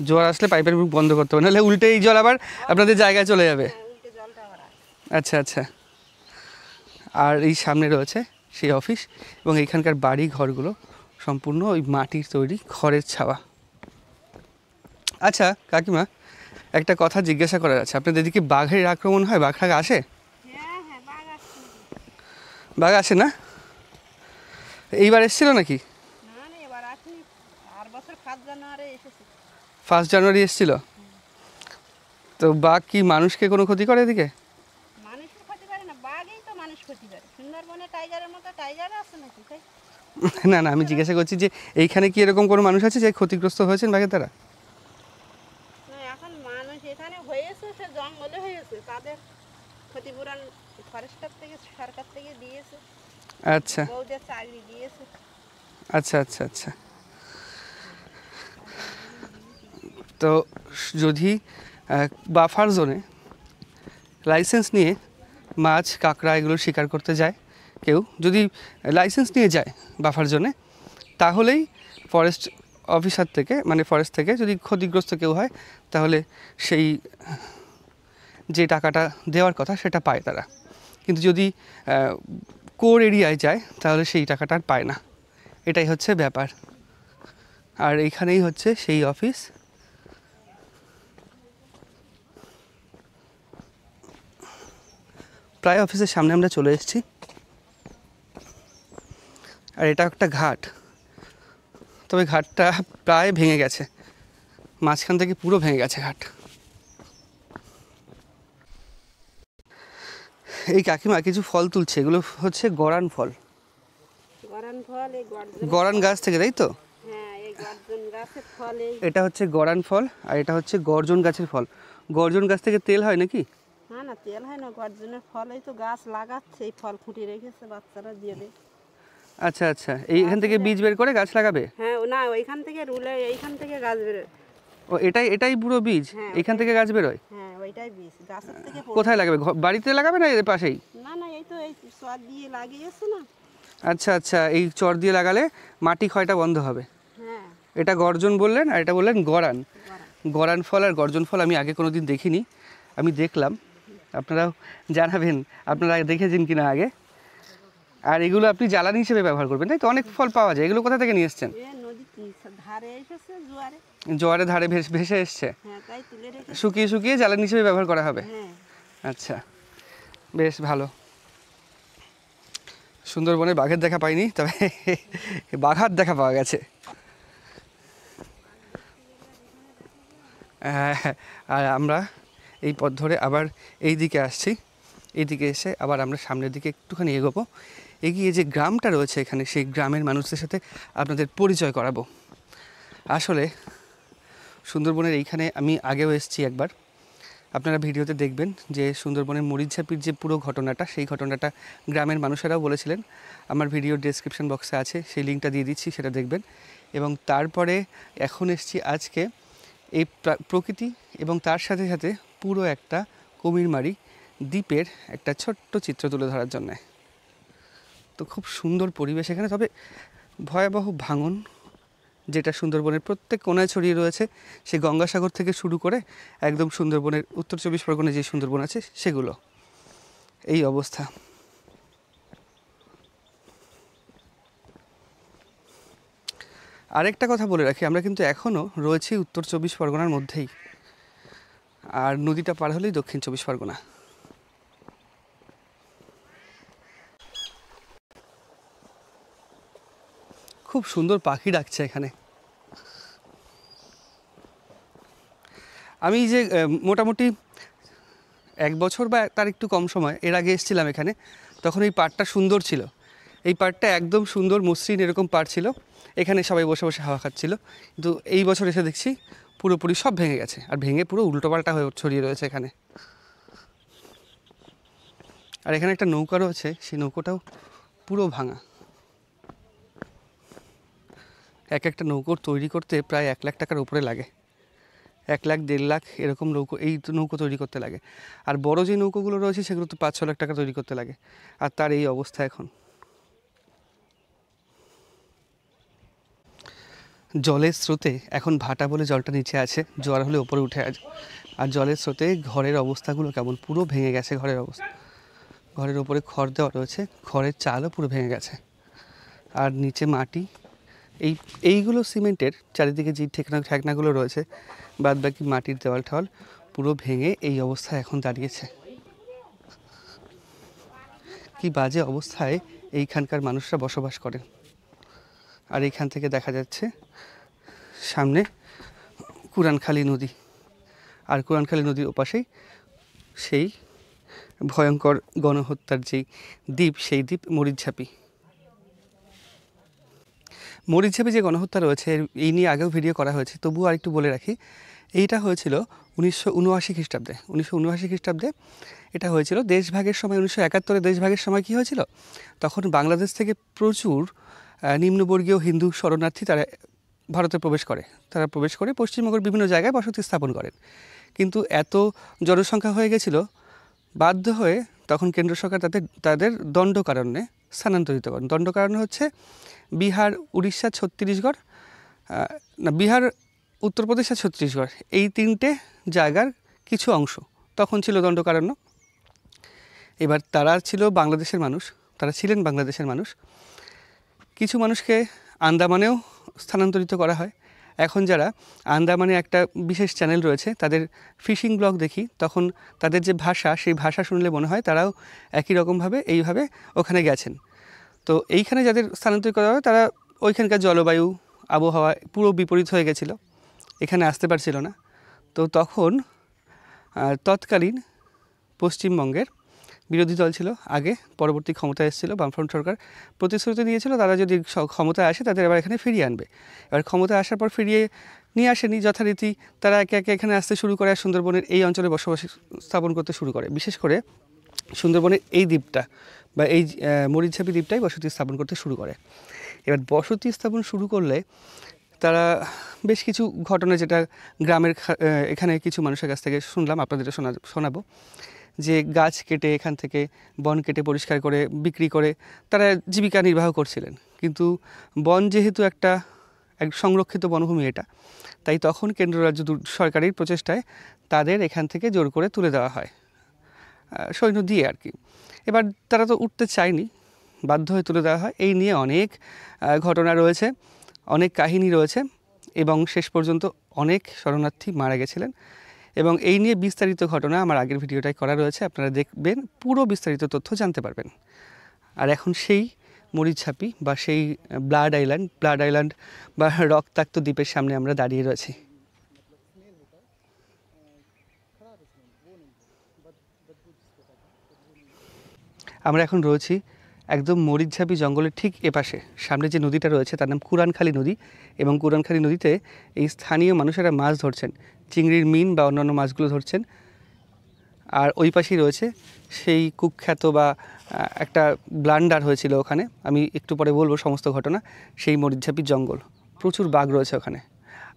জোয়ার আসলে পাইপের মুখ বন্ধ করতে হবে, নাহলে উল্টে এই জল আবার আপনাদের জায়গায় চলে যাবে। উল্টে জলটা আবার আসে। আচ্ছা আচ্ছা। আর এই সামনে রয়েছে সেই অফিস, এবং এইখানকার বাড়ি ঘরগুলো সম্পূর্ণ ওই মাটির তৈরি খড়ের ছাওয়া। আচ্ছা কাকিমা, একটা কথা জিজ্ঞাসা করার আছে, আপনাদের এদিকে বাঘের আক্রমণ হয়? বাঘ টাঘ আসে? হ্যাঁ হ্যাঁ বাঘ আসছে। বাঘ আসে না? এইবার এসেছিল নাকি? না না এবার আসেনি, আর বছর 5 জানুয়ারি এসেছে। 1 জানুয়ারি এসেছিল। তো বাঘ কি মানুষকে কোনো ক্ষতি করে এদিকে? মানুষের ক্ষতি করে না, বাঘই তো মানুষ ক্ষতি করে। সুন্দরবনে টাইগারের মতো টাইগার আছে নাকি তাই? না না, আমি জিজ্ঞাসা করছি যে এইখানে কি এরকম কোনো মানুষ আছে যে ক্ষতিগ্রস্ত হয়েছেন বাঘের দ্বারা? না এখন মানুষ এখানে হয়েছে, সে জঙ্গলে হয়েছে, তাদের ক্ষতিপূরণ ফরেস্টার থেকে সরকার থেকে দিয়েছে, আচ্ছা বউদের চাকরি দিয়েছে। আচ্ছা আচ্ছা আচ্ছা। তো যদি বাফার জোনে লাইসেন্স নিয়ে মাছ কাঁকড়া এগুলো শিকার করতে যায় কেউ, যদি লাইসেন্স নিয়ে যায় বাফার জোনে, তাহলেই ফরেস্ট অফিসার থেকে, মানে ফরেস্ট থেকে যদি ক্ষতিগ্রস্ত কেউ হয়, তাহলে সেই যে টাকাটা দেওয়ার কথা সেটা পায় তারা। কিন্তু যদি কোর এরিয়ায় যায় তাহলে সেই টাকাটা আর পায় না। এটাই হচ্ছে ব্যাপার। আর এইখানেই হচ্ছে সেই অফিস। প্রায় অফিসের সামনে আমরা চলে এসেছি। আর এটা একটা ঘাট, তবে ঘাটটা প্রায় ভেঙে গেছে, মাঝখান থেকে পুরো ভেঙে গেছে ঘাট। এই কাকিমা কিছু ফল তুলছে, এগুলো হচ্ছে গরান ফল। গরান ফল, এই গরান গাছ থেকে, তাই তো? হ্যাঁ এই গর্জন গাছের ফল। এই এটা হচ্ছে গরান ফল, আর এটা হচ্ছে গর্জন গাছের ফল। গর্জন গাছ থেকে তেল হয় নাকি? না না তেল হয় না, গর্জনের ফলেই তো গাছ লাগাচ্ছে, এই ফল ফুটে রেখেছে, বাচ্চারা দিয়ে দেয়। আচ্ছা আচ্ছা, এইখান থেকে বীজ বের করে গাছ লাগাবে? হ্যাঁ না ওইখান থেকে রুলে এইখান থেকে গাছ বেরোয়। ও এটাই পুরো বীজ? হ্যাঁ, এখান থেকে গাছ বেরোয়? হ্যাঁ ওইটাই বীজ, গাছের থেকে কোথায় লাগাবে? বাড়িতে লাগাবে না এর পাশেই? না না এই তো এই সর দিয়ে লাগিয়েছে না। আচ্ছা আচ্ছা, এই চর দিয়ে লাগালে মাটি ক্ষয়টা বন্ধ হবে। হ্যাঁ এটা গর্জন বললেন, আর এটা বললেন গরান। গরান। গরান ফল আর গর্জন ফল আমি আগে কোনো দিন দেখিনি, আমি দেখলাম। আপনারাও জানাবেন আপনারা দেখেছেন কিনা আগে। আর এগুলো আপনি জ্বালানি হিসেবে ব্যবহার করবেন, তাই তো? অনেক ফল পাওয়া যায়, এগুলো কোথা থেকে নিয়ে এসছেন? এ নদীর ধারে এসেছে জোয়ারে। জোয়ারে ধারে ভেসে এসছে, হ্যাঁ তাই তুলে রেখেছে। শুকিয়ে শুকিয়ে জ্বালানি হিসেবে ব্যবহার করা হবে। হ্যাঁ আচ্ছা, বেশ ভালো। সুন্দরবনে বাঘের দেখা পাইনি, তবে বাঘার দেখা পাওয়া গেছে। আর আমরা এই পথ ধরে আবার এই দিকে আসছি। এইদিকে এসে আবার আমরা সামনের দিকে একটুখানি এগোবো। এগিয়ে যে গ্রামটা রয়েছে এখানে, সেই গ্রামের মানুষদের সাথে আপনাদের পরিচয় করাবো। আসলে সুন্দরবনের এইখানে আমি আগেও এসেছি একবার, আপনারা ভিডিওতে দেখবেন যে সুন্দরবনের মরিচঝাপির যে পুরো ঘটনাটা, সেই ঘটনাটা গ্রামের মানুষেরাও বলেছিলেন। আমার ভিডিওর ডেসক্রিপশন বক্সে আছে, সেই লিঙ্কটা দিয়ে দিচ্ছি, সেটা দেখবেন। এবং তারপরে এখন এসেছি আজকে এই প্রকৃতি এবং তার সাথে সাথে পুরো একটা কুমিরমারি দ্বীপের একটা ছোট্ট চিত্র তুলে ধরার জন্যে। তো খুব সুন্দর পরিবেশ এখানে, তবে ভয়াবহ ভাঙন যেটা সুন্দরবনের প্রত্যেক কোণায় ছড়িয়ে রয়েছে, সে গঙ্গাসাগর থেকে শুরু করে একদম সুন্দরবনের উত্তর 24 পরগনায় যে সুন্দরবন আছে সেগুলো, এই অবস্থা। আরেকটা কথা বলে রাখি, আমরা কিন্তু এখনও রয়েছি উত্তর 24 পরগনার মধ্যেই, আর নদীটা পার হলেই দক্ষিণ 24 পরগনা। খুব সুন্দর পাখি ডাকছে এখানে। আমি যে মোটামুটি 1 বছর বা তার একটু কম সময় এর আগে এসেছিলাম এখানে, তখন এই পাড়টা সুন্দর ছিল। এই পাড়টা একদম সুন্দর মসৃণ এরকম পাড় ছিল, এখানে সবাই বসে বসে হাওয়া খাচ্ছিল। কিন্তু এই বছর এসে দেখছি পুরোপুরি সব ভেঙে গেছে, আর ভেঙে পুরো উল্টোপাল্টা হয়ে ছড়িয়ে রয়েছে এখানে। আর এখানে একটা নৌকা রয়েছে, সেই নৌকাটাও পুরো ভাঙা। এক একটা নৌকো তৈরি করতে প্রায় 1 লাখ টাকার উপরে লাগে, 1 লাখ 1.5 লাখ এরকম নৌকো, এই নৌকো তৈরি করতে লাগে। আর বড় যে নৌকোগুলো রয়েছে সেগুলো তো 5-6 লাখ টাকা তৈরি করতে লাগে। আর তার এই অবস্থা এখন। জলের স্রোতে এখন ভাটা বলে জলটা নিচে আছে, জোয়ার হলে ওপরে উঠে আছে। আর জলের স্রোতে ঘরের অবস্থাগুলো কেমন, পুরো ভেঙে গেছে ঘরের অবস্থা। ঘরের ওপরে খড় দেওয়া রয়েছে, খড়ের চালও পুরো ভেঙে গেছে। আর নিচে মাটি, এইগুলো সিমেন্টের, চারিদিকে যে ঠেকনাগুলো রয়েছে বাদ বাকি মাটির দেওয়াল ঠাওয়াল পুরো ভেঙে এই অবস্থায় এখন দাঁড়িয়েছে। কি বাজে অবস্থায় এইখানকার মানুষরা বসবাস করেন। আর এইখান থেকে দেখা যাচ্ছে সামনে কুরানখালী নদী, আর কুরানখালী নদীর ওপাশেই সেই ভয়ঙ্কর গণহত্যার যেই দ্বীপ, সেই দ্বীপ মরিচঝাপি। মরিচঝাপি যে গণহত্যা রয়েছে এই নিয়ে আগেও ভিডিও করা হয়েছে, তবুও আরেকটু বলে রাখি। এইটা হয়েছিল 1979 খ্রিস্টাব্দে। 1979 খ্রিস্টাব্দে এটা হয়েছিল দেশভাগের সময়। 1971 দেশভাগের সময় কী হয়েছিল, তখন বাংলাদেশ থেকে প্রচুর নিম্নবর্গীয় হিন্দু শরণার্থী তারা ভারতে প্রবেশ করে। তারা প্রবেশ করে পশ্চিমবঙ্গের বিভিন্ন জায়গায় বসতি স্থাপন করেন। কিন্তু এত জনসংখ্যা হয়ে গেছিল, বাধ্য হয়ে তখন কেন্দ্র সরকার তাদের দণ্ডকারণ্যে স্থানান্তরিত করেন। দণ্ডকারণ্য হচ্ছে বিহার, উড়িষ্যা, ছত্তিশগড়, বিহার, উত্তরপ্রদেশ আর ছত্তিশগড়, এই 3টে জায়গার কিছু অংশ তখন ছিল দণ্ডকারণ্য। এবার তারা ছিল বাংলাদেশের মানুষ, তারা ছিলেন বাংলাদেশের মানুষ। কিছু মানুষকে আন্দামানেও স্থানান্তরিত করা হয়। এখন যারা আন্দামানে একটা বিশেষ চ্যানেল রয়েছে, তাদের ফিশিং ব্লগ দেখি, তখন তাদের যে ভাষা, সেই ভাষা শুনলে মনে হয় তারাও একই রকমভাবে এইভাবে ওখানে গেছেন। তো এইখানে যাদের স্থানান্তরিত করা হয় তারা ওইখানকার জলবায়ু, আবহাওয়া পুরো বিপরীত হয়ে গেছিলো, এখানে আসতে পারছিল না। তো তখন তৎকালীন পশ্চিমবঙ্গের বিরোধী দল ছিল আগে, পরবর্তী ক্ষমতায় এসেছিল বামফ্রন্ট সরকার, প্রতিশ্রুতি দিয়েছিল তারা যদি ক্ষমতায় আসে তাদের এবার এখানে ফিরিয়ে আনবে। এবার ক্ষমতায় আসার পর ফিরিয়ে নিয়ে আসেনি, যথারীতি তারা একে একে এখানে আসতে শুরু করে, আর সুন্দরবনের এই অঞ্চলে বসবাস স্থাপন করতে শুরু করে। বিশেষ করে সুন্দরবনের এই দ্বীপটা বা এই মরিচঝাপি দ্বীপটাই বসতি স্থাপন করতে শুরু করে। এবার বসতি স্থাপন শুরু করলে তারা বেশ কিছু ঘটনা, যেটা গ্রামের এখানে কিছু মানুষের কাছ থেকে শুনলাম, আপনাদের শোনাবো, যে গাছ কেটে, এখান থেকে বন কেটে পরিষ্কার করে বিক্রি করে তারা জীবিকা নির্বাহ করছিলেন। কিন্তু বন যেহেতু এক সংরক্ষিত বনভূমি এটা, তাই তখন কেন্দ্র রাজ্য সরকারের প্রচেষ্টায় তাদের এখান থেকে জোর করে তুলে দেওয়া হয়, সৈন্য দিয়ে আর কি। এবার তারা তো উঠতে চায়নি, বাধ্য হয়ে তুলে দেওয়া হয়। এই নিয়ে অনেক ঘটনা রয়েছে, অনেক কাহিনী রয়েছে, এবং শেষ পর্যন্ত অনেক শরণার্থী মারা গেছিলেন। এবং এই নিয়ে বিস্তারিত ঘটনা আমার আগের ভিডিওটাই করা রয়েছে, আপনারা দেখবেন, পুরো বিস্তারিত তথ্য জানতে পারবেন। আর এখন সেই মরিচঝাপি বা সেই ব্লাড আইল্যান্ড বা রক্তাক্ত দ্বীপের সামনে আমরা দাঁড়িয়ে রয়েছি। আমরা এখন রয়েছি একদম মরিচঝাপি জঙ্গলের ঠিক এপাশে। সামনে যে নদীটা রয়েছে তার নাম কুরানখালী নদী, এবং কুরানখালী নদীতে এই স্থানীয় মানুষেরা মাছ ধরছেন, চিংড়ির মিন বা অন্যান্য মাছগুলো ধরছেন। আর ওই পাশেই রয়েছে সেই কুখ্যাত বা একটা ব্লান্ডার হয়েছিল ওখানে, আমি একটু পরে বলবো সমস্ত ঘটনা, সেই মরিচঝাপির জঙ্গল। প্রচুর বাঘ রয়েছে ওখানে।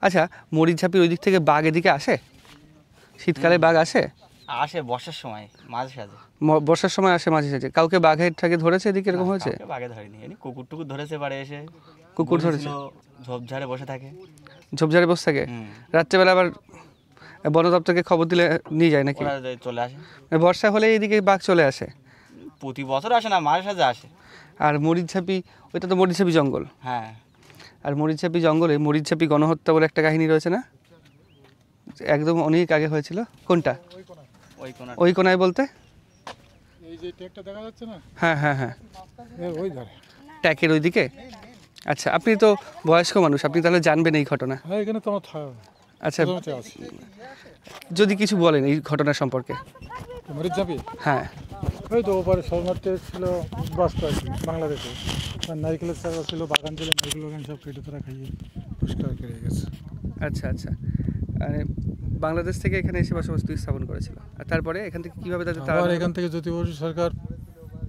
আচ্ছা, মরিচঝাপির ওই দিক থেকে বাঘ এদিকে আসে? শীতকালে বাঘ আসে? আসে বর্ষার সময় মাঝে সাঝে। বর্ষার সময় আসে মাঝে সাঝে। কাউকে বাঘের ঠাকে ধরেছে এদিকে, এরকম হয়েছে? বাঘে ধরেনি, কুকুর টুকুর ধরেছে পারে এসে। কুকুর ধরেছে? ঝোপঝাড়ে বসে থাকে। ঝোপঝাড়ে বসে থাকে? রাত্রেবেলা আবার বন দপ্তরকে খবর দিলে নিয়ে যায় নাকি? চলে আসে। বর্ষা হলে এইদিকে বাঘ চলে আসে? প্রতি বছর আসে না, মাঝে সাঝে আসে। আর মরিচঝাপি, ওইটা তো মরিচঝাপি জঙ্গল। হ্যাঁ। আর মরিচঝাপি জঙ্গলে মরিচঝাপি গণহত্যা বলে একটা কাহিনী রয়েছে না, একদম অনেক আগে হয়েছিল? কোনটা? ওই কোনায় বলতে? এই যে ট্যাগটা দেখা যাচ্ছে না? হ্যাঁ হ্যাঁ হ্যাঁ, ওই ধারে ট্যাকের ওই দিকে। আচ্ছা, আপনি তো বয়স্ক মানুষ, আপনি তাহলে জানবেন এই ঘটনা। হ্যাঁ, এখানে তো আমার আচ্ছা, যদি কিছু বলেন এই ঘটনা সম্পর্কে। মরিচঝাপি? হ্যাঁ, ওই তো ওপারে শরণার্থী ছিল বাস্ত আর কি, বাংলাদেশে। আর নারকেলের চারা ছিল, বাগান ছিল, নারকেল বাগান সব কেটে তারা খাইয়ে পরিষ্কার করে গেছে। আচ্ছা আচ্ছা, মানে বাংলাদেশ থেকে এখানে এসে বসবাস স্থাপন করেছিল। আর তারপরে এখান থেকে কীভাবে তাদের আবার এখান থেকে জ্যোতিবসু সরকার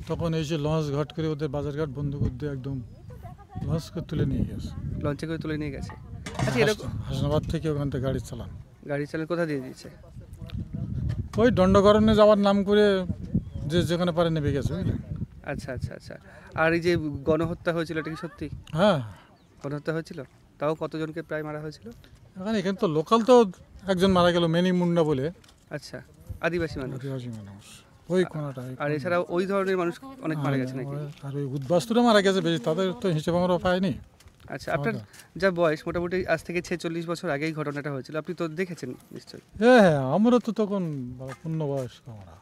তখন এসে লঞ্চ ঘাট করে ওদের বাজারঘাট বন্ধ করে দিয়ে একদম লঞ্চকে তুলে নিয়ে গেছে লঞ্চে করে তুলে নিয়ে গেছে। আচ্ছা, এরকম হাসনাবাদ থেকে ওখান থেকে গাড়ি চালান, গাড়ি চালান কোথা দিয়ে দিয়েছে? ওই দণ্ডকরণে যাওয়ার নাম করে যে যেখানে পারে নেমে গেছে, বুঝলেন? আচ্ছা আচ্ছা আচ্ছা। আর এই যে গণহত্যা হয়েছিল, এটা কি সত্যি হ্যাঁ, গণহত্যা হয়েছিল? তাও কতজনকে প্রায় মারা হয়েছিল? এখানে তো লোকাল তো একজন মারা গেল, মেনি মুন্ডা বলে, আচ্ছা, আদিবাসী মানুষ। আদিবাসী মানুষ ওই কোনাটা। আর এছাড়াও ওই ধরনের মানুষ অনেক মারা গেছে নাকি? আর ওই উদ্বাস্তুরা মারা গেছে বেশি, তাদের তো হিসেব আমরা পাইনি। আচ্ছা, আপনার যা বয়স মোটামুটি আজ থেকে 46 বছর আগেই ঘটনাটা হয়েছিল, আপনি তো দেখেছেন নিশ্চয়ই? হ্যাঁ, আমরা তো তখন পূর্ণ বয়স আমরা।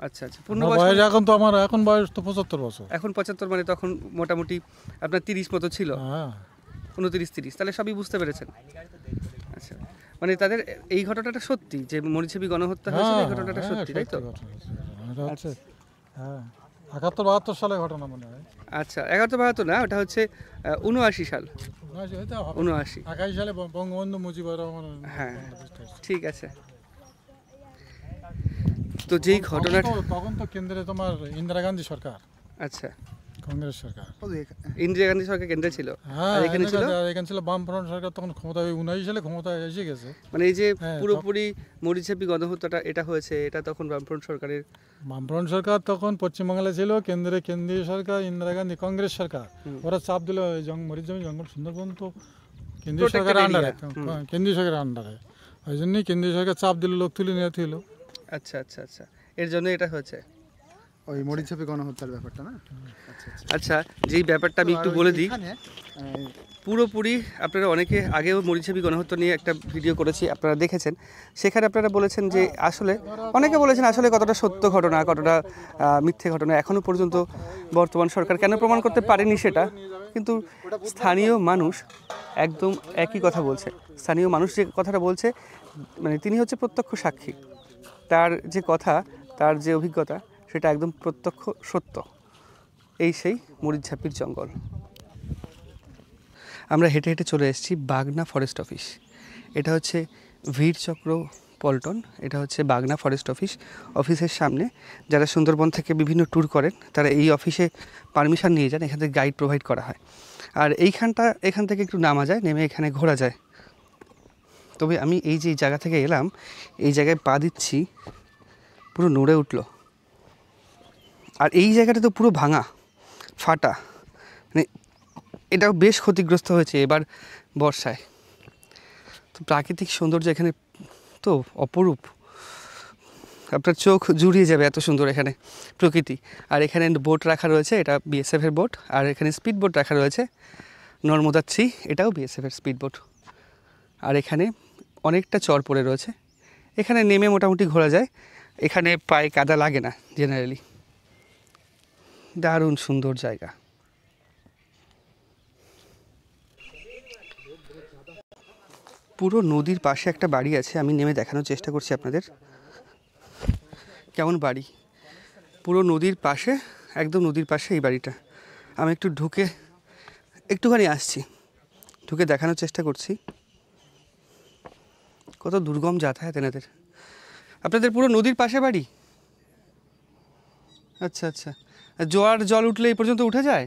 আচ্ছা আচ্ছা, পূর্ণ আমার বয়স বয়স এখন তো আমার এখন বয়স তো 75 বছর। এখন 75, মানে তখন মোটামুটি আপনার 30 মতো ছিল, হ্যাঁ, 29-30, তাহলে সবই বুঝতে পেরেছেন। আচ্ছা, মানে তাদের এই ঘটনাটা সত্যি যে মরিচেবি গণহত্যা হয়েছিল, এই ঘটনাটা সত্যি, তাই তো? এটা হচ্ছে হ্যাঁ 71-72 সালে ঘটনা মনে হয়। আচ্ছা, 71-72 না, ওটা হচ্ছে 79 সাল, 79। 21 সালে বঙ্গবন্ধু মুজিবুর রহমান। হ্যাঁ, ঠিক আছে। তো যেই ঘটনাটা তখন তো কেন্দ্রে তোমার ইন্দিরা গান্ধী সরকার, আচ্ছা, কংগ্রেস সরকার। ইন্দিরা গান্ধী সরকার কেন্দ্রে ছিল, হ্যাঁ, আর এখানে ছিল এখানে ছিল বামফ্রন্ট সরকার, তখন ক্ষমতা 79 সালে ক্ষমতায় এসে গেছে। মানে এই যে হ্যাঁ, পুরোপুরি মরিচেবি গণহত্যাটা এটা হয়েছে, এটা তখন বামফ্রন্ট সরকারের। বামফ্রন্ট সরকার তখন পশ্চিমবাংলা ছিল, কেন্দ্রে কেন্দ্রীয় সরকার ইন্দিরা গান্ধী কংগ্রেস সরকার। ওরা চাপ দিল মরিচেবি জঙ্গল সুন্দরবন তো কেন্দ্রীয় সরকারের আন্ডারে, কেন্দ্রীয় সরকারের আন্ডারে, ওই জন্যই কেন্দ্রীয় সরকার চাপ দিল, লোক তুলে নিয়ে হলো। আচ্ছা আচ্ছা আচ্ছা, এর জন্য এটা হয়েছে ওই মরিচেপি গণহত্যার ব্যাপারটা না। আচ্ছা, যেই ব্যাপারটা আমি একটু বলে দিই, পুরোপুরি আপনারা অনেকে আগেও মরিচেবি গণহত্যা নিয়ে একটা ভিডিও করেছি, আপনারা দেখেছেন। সেখানে আপনারা বলেছেন যে আসলে অনেকে বলেছেন আসলে কতটা সত্য ঘটনা, কতটা মিথ্যে ঘটনা এখনও পর্যন্ত বর্তমান সরকার কেন প্রমাণ করতে পারেনি সেটা, কিন্তু স্থানীয় মানুষ একদম একই কথা বলছে। স্থানীয় মানুষ যে কথাটা বলছে, মানে তিনি হচ্ছে প্রত্যক্ষ সাক্ষী, তার যে কথা, তার যে অভিজ্ঞতা, সেটা একদম প্রত্যক্ষ সত্য। এই সেই মরিচঝাপির জঙ্গল। আমরা হেঁটে হেঁটে চলে এসেছি বাগনা ফরেস্ট অফিস। এটা হচ্ছে ভীরচক্র পল্টন, এটা হচ্ছে বাগনা ফরেস্ট অফিস। অফিসের সামনে যারা সুন্দরবন থেকে বিভিন্ন ট্যুর করেন তারা এই অফিসে পারমিশন নিয়ে যান, এখান থেকে গাইড প্রোভাইড করা হয়। আর এখান থেকে একটু নামা যায়, নেমে এখানে ঘোরা যায়। তবে আমি এই যে জায়গা থেকে এলাম, এই জায়গায় পা দিচ্ছি, পুরো নড়ে উঠলো। আর এই জায়গাটা তো পুরো ভাঙা ফাটা, মানে এটাও বেশ ক্ষতিগ্রস্ত হয়েছে এবার বর্ষায়। তো প্রাকৃতিক সৌন্দর্য এখানে তো অপরূপ, আপনার চোখ জুড়িয়ে যাবে, এত সুন্দর এখানে প্রকৃতি। আর এখানে বোট রাখা রয়েছে, এটা বিএসএফের বোট। আর এখানে স্পিড বোট রাখা রয়েছে, নর্মদা 3, এটাও বিএসএফের স্পিড বোট। আর এখানে অনেকটা চর পড়ে রয়েছে, এখানে নেমে মোটামুটি ঘোরা যায়, এখানে পায়ে কাদা লাগে না জেনারেলি। দারুণ সুন্দর জায়গা। পুরো নদীর পাশে একটা বাড়ি আছে, আমি নেমে দেখানোর চেষ্টা করছি আপনাদের কেমন বাড়ি। পুরো নদীর পাশে, একদম নদীর পাশে এই বাড়িটা। আমি একটু একটুখানি আসছি, ঢুকে দেখানোর চেষ্টা করছি। কত দুর্গম যাতায়াত এনাদের। আপনাদের পুরো নদীর পাশে বাড়ি? আচ্ছা আচ্ছা, জোয়ার জল উঠলে এই পর্যন্ত উঠে যায়?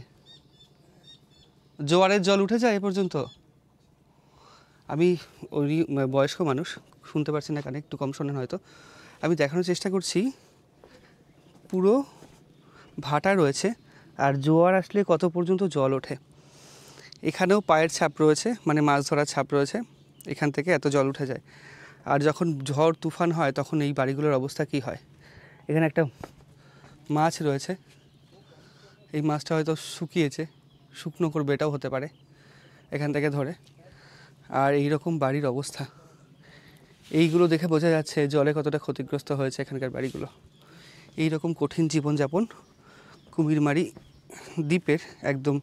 জোয়ারের জল উঠে যায় এ পর্যন্ত? আমি ওই বয়স্ক মানুষ, শুনতে পারছি না কানে, একটু কম শোনেন হয়তো। আমি দেখানোর চেষ্টা করছি, পুরো ভাটা রয়েছে, আর জোয়ার আসলে কত পর্যন্ত জল ওঠে। এখানেও পায়ের ছাপ রয়েছে, মানে মাছ ধরার ছাপ রয়েছে, এখান থেকে এত জল উঠে যায়। আর যখন ঝড় তুফান হয় তখন এই বাড়িগুলোর অবস্থা কী হয়। এখানে একটা মাছ রয়েছে, এই মাছটা হয়তো শুকিয়েছে, শুকনো করবে, এটাও হতে পারে এখান থেকে ধরে। আর এই রকম বাড়ির অবস্থা, এইগুলো দেখে বোঝা যাচ্ছে জলে কতটা ক্ষতিগ্রস্ত হয়েছে এখানকার বাড়িগুলো। এই রকম কঠিন জীবনযাপন কুমিরমারি দ্বীপের একদম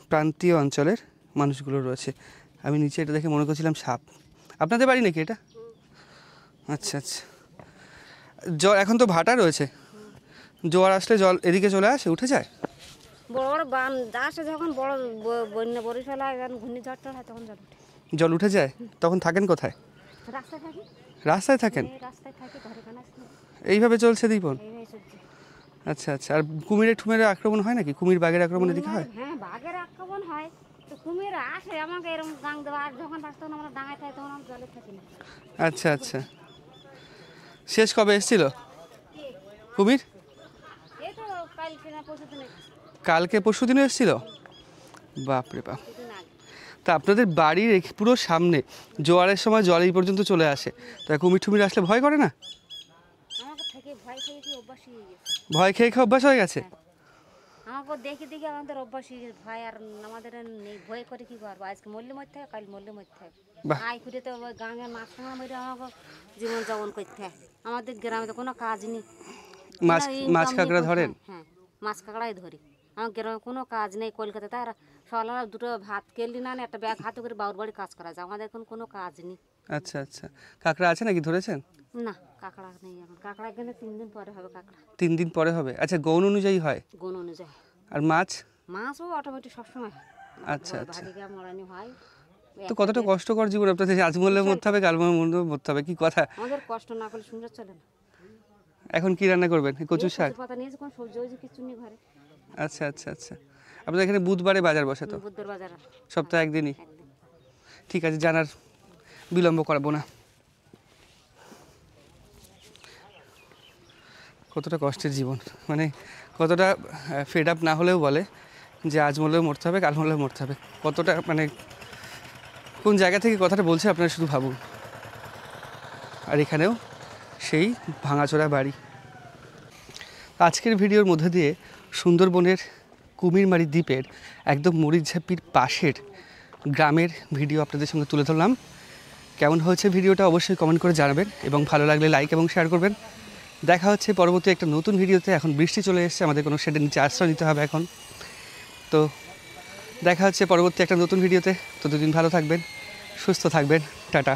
প্রান্তীয় অঞ্চলের মানুষগুলো রয়েছে। আমি নিচে এটা দেখে মনে করছিলাম সাপ। আপনাদের বাড়ি নাকি এটা? আচ্ছা আচ্ছা, জল এখন তো ভাটা রয়েছে, জোয়ার আসলে জল এদিকে চলে আসে, উঠে যায়? বড় বড় বান আসে যখন, বড় বন্যা বরিশাল হয়, ঘূর্ণিঝড়টা হয়, তখন জল উঠে। জল উঠে যায়, তখন থাকেন কোথায়? রাস্তায় থাকি। রাস্তায় থাকেন? রাস্তায় থাকি, ঘরে কানা। এইভাবে চলছে জীবন? এইভাবে চলছে। আচ্ছা আচ্ছা। আর কুমিরের আক্রমণ হয় নাকি? কুমির বাঘের আক্রমণ এদিকে হয়? হ্যাঁ বাঘের আক্রমণ হয়, তো কুমির আসে আমাকে এরকম গাং দেওয়া, আর যখন পাস তখন আমরা ডাঙায় থাকি, তখন আমরা জলে থাকি না। আচ্ছা আচ্ছা। শেষ কবে এসেছিল কুমির? এই তো কালকে না পরশু দিন কালকে পরশু দিনও এসেছিল? বাপরে বাপ। কিছুদিন আগে। তা আপনাদের বাড়ির পুরো সামনে জোয়ারের সময় জল এই পর্যন্ত চলে আসে, তা কুমির টুমির আসলে ভয় করে না? আমাকে থেকে ভয় খেয়ে কি অভ্যাস হয়ে গেছে। ভয় খেয়ে খেয়ে অভ্যাস হয়ে গেছে? আমাকে দেখে দেখে আমাদের অভ্যাস হয়ে গেছে, ভয় আর আমাদের আর নেই। ভয় করে কি করবো, আজকে মরলে মরতে হয়, কাল মরলে মরতে হয়। বাহ। আই করে তো ওই গাঙের মাছ সঙ্গে মেরে আমাকে জীবনযাপন করতে হয়। আমাদের গ্রামে তো কোনো কাজ নেই। মাছ কোনো মাছ income কাঁকড়া নেই। ধরেন? হ্যাঁ মাছ কাঁকড়াই ধরি। আমার গ্রামে কোনো কাজ নেই, কলকাতাতে আর সকালবেলা দুটো ভাত কেলি না, একটা ব্যাগ হাতে করে বাউর বাড়ি কাজ করা যায়। আমাদের এখন কোনো কাজ নেই। আচ্ছা আচ্ছা। কাঁকড়া আছে নাকি, ধরেছেন? না কাঁকড়া নেই এখন। কাঁকড়া এখানে 3 দিন পরে হবে কাঁকড়া, 3 দিন পরে হবে? আচ্ছা, গৌণ অনুযায়ী হয়? গুণ অনুযায়ী। আর মাছ? মাছও অটোমেটিক সবসময় আচ্ছা আচ্ছা। ভাটিকা মরানি হয়। তো কতটা কষ্টকর জীবন আপনাদের, আজ মরলে মরতে হবে, কাল মরলে মরতে হবে, কি কথা। আমাদের কষ্ট না করলে সংসার চলে না। এখন কি রান্না করবেন? কচুর শাক? কচু পাতা নিয়েছে, কোনো সবজি ওজি কিছু নেই ঘরে। আচ্ছা আচ্ছা আচ্ছা। আপনাদের এখানে বুধবারে বাজার বসে তো? বুদ্ধর বাজার সপ্তাহে একদিনই? একদিন। ঠিক আছে, জানার বিলম্ব করাবো না। কতটা কষ্টের জীবন, মানে কতটা ফেড আপ না হলেও বলে যে আজ মরলেও মরতে হবে, কাল মরলেও মরতে হবে। কতটা মানে কোন জায়গা থেকে কথাটা বলছে আপনারা শুধু ভাবুন। আর এখানেও সেই ভাঙাচোরা বাড়ি। আজকের ভিডিওর মধ্যে দিয়ে সুন্দরবনের কুমিরমারি দ্বীপের একদম মরিচঝাপির পাশের গ্রামের ভিডিও আপনাদের সঙ্গে তুলে ধরলাম। কেমন হয়েছে ভিডিওটা অবশ্যই কমেন্ট করে জানাবেন, এবং ভালো লাগলে লাইক এবং শেয়ার করবেন। দেখা হচ্ছে পরবর্তী একটা নতুন ভিডিওতে। এখন বৃষ্টি চলে এসেছে, আমাদের কোনো শেডের নিচে আশ্রয় নিতে হবে এখন। তো দেখা হচ্ছে পরবর্তী একটা নতুন ভিডিওতে। ততদিন ভালো থাকবেন, সুস্থ থাকবেন, টাটা।